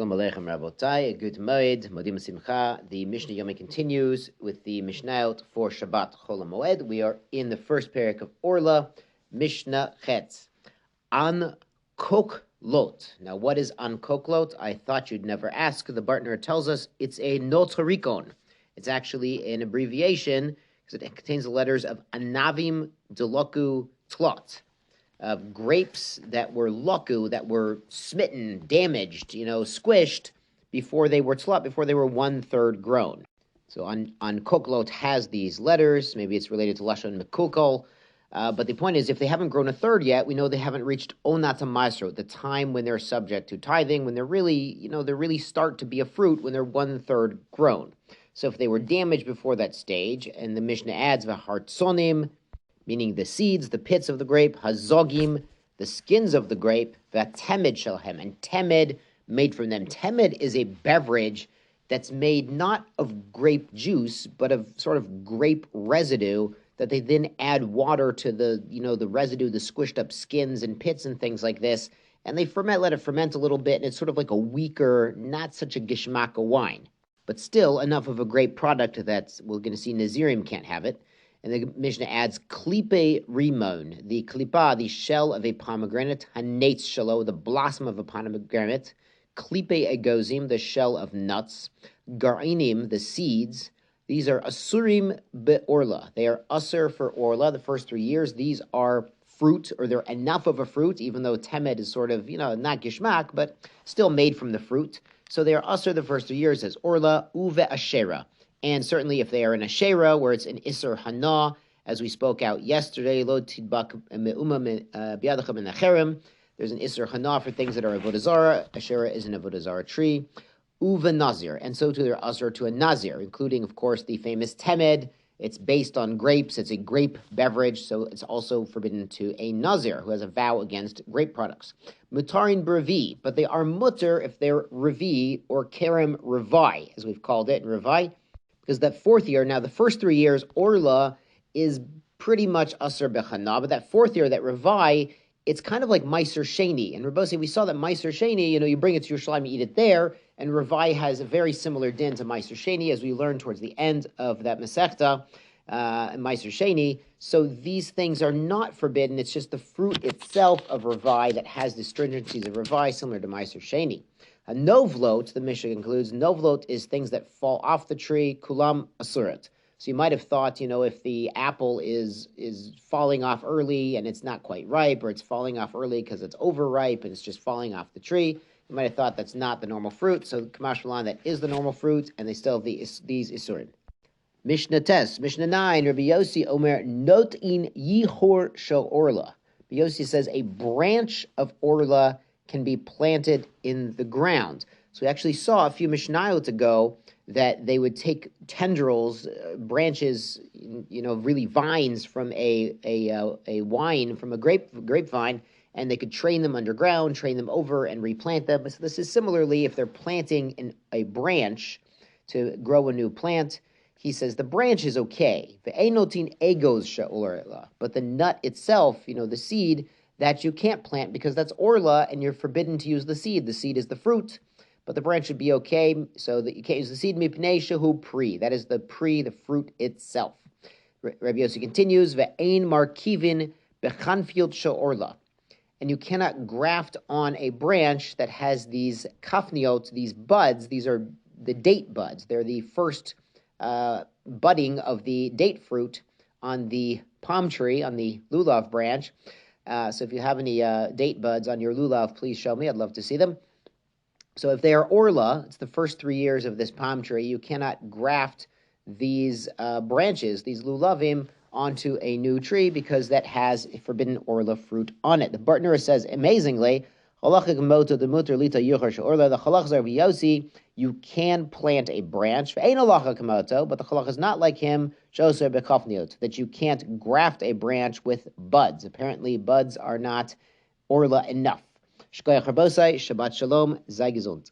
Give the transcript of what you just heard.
Shalom Aleichem Rabotai, Good Moed, Modim Simcha. The Mishnah Yomi continues with the Mishnah for Shabbat Chol HaMoed. We are in the first parak of Orlah, Mishnah Chetz. An koklot. Now, what is an koklot? I thought you'd never ask. The Bartner tells us it's a notarikon. It's actually an abbreviation because it contains the letters of Anavim Deloku Tlot. Of grapes that were loku, that were smitten, damaged, squished before they were tlot, before they were 1/3 grown. So on koklot has these letters. Maybe it's related to lashon mekulkol. But the point is, if they haven't grown a third yet, we know they haven't reached onat ha'maasro, the time when they're subject to tithing, when they're really, they really start to be a fruit when they're 1/3 grown. So if they were damaged before that stage, and the Mishnah adds v'hartsonim, meaning the seeds, the pits of the grape, hazogim, the skins of the grape, v'temed shalhem, and temed made from them. Temed is a beverage that's made not of grape juice, but of sort of grape residue that they then add water to the residue, the squished up skins and pits and things like this, and they let it ferment a little bit, and it's sort of like a weaker, not such a gishmaka wine, but still enough of a grape product that we're going to see Nazirim can't have it. And the Mishnah adds, klipe rimon, the klipa, the shell of a pomegranate, hanetz shalo, the blossom of a pomegranate, klipe egozim, the shell of nuts, garinim, the seeds. These are asurim be'orla. They are asur for orla, the first 3 years. These are fruit, or they're enough of a fruit, even though temed is sort of, not gishmak, but still made from the fruit. So they are asur the first 3 years as orla, uve ashera. And certainly if they are in a shera, where it's an isur hana, as we spoke out yesterday, lo tidbak me'uma biyadachem in acherem, there's an isur hana for things that are avodah zarah. A shera is an avodah zarah tree. Uva nazir, and so too they're asur to a nazir, including, of course, the famous temed. It's based on grapes. It's a grape beverage, so it's also forbidden to a nazir who has a vow against grape products. Mutarin brevi, but they are mutter if they're revi or kerem revai, as we've called it in revai. Because that fourth year, now the first 3 years, Orlah is pretty much Asur Bechana, but that fourth year, that Revai, it's kind of like Meiser Sheni. And Rabosi, we saw that Meiser Sheni, you bring it to Yerushalayim, you eat it there, and Revai has a very similar din to Meiser Sheni, as we learned towards the end of that Masechta, Meiser Sheni. So these things are not forbidden, it's just the fruit itself of Revai that has the stringencies of Revai, similar to Meiser Sheni. A novlot, the Mishnah concludes, novlot is things that fall off the tree, kulam asurat. So you might have thought, if the apple is falling off early and it's not quite ripe, or it's falling off early because it's overripe and it's just falling off the tree, you might have thought that's not the normal fruit. So Kamash Malan, that is the normal fruit, and they still have these isurim. Mishnah Tes, Mishnah 9, Rabbi Yossi Omer, not in yihor shel orla. Rabbi Yossi says a branch of orla can be planted in the ground. So we actually saw a few Mishnayot ago that they would take tendrils, branches, really vines from a wine, from a grapevine, and they could train them underground, train them over, and replant them. So this is similarly, if they're planting a branch to grow a new plant, he says the branch is okay. But the nut itself, the seed, that you can't plant because that's orla, and you're forbidden to use the seed. The seed is the fruit, but the branch should be okay, so that you can't use the seed. Mipnei shehu pri, that is the fruit itself. Rabbi Yossi continues, ve'ein markivin bechanfield she'orla, and you cannot graft on a branch that has these kafniot, these buds. These are the date buds. They're the first budding of the date fruit on the palm tree, on the lulav branch. So if you have any date buds on your lulav, please show me. I'd love to see them. So if they are orla, it's the first 3 years of this palm tree, you cannot graft these branches, these lulavim, onto a new tree because that has a forbidden orla fruit on it. The Bartner says, amazingly, the halachas are Yossi, you can plant a branch, but the halach is not like him, that you can't graft a branch with buds. Apparently, buds are not orla enough. Shabbat shalom, sei gesund.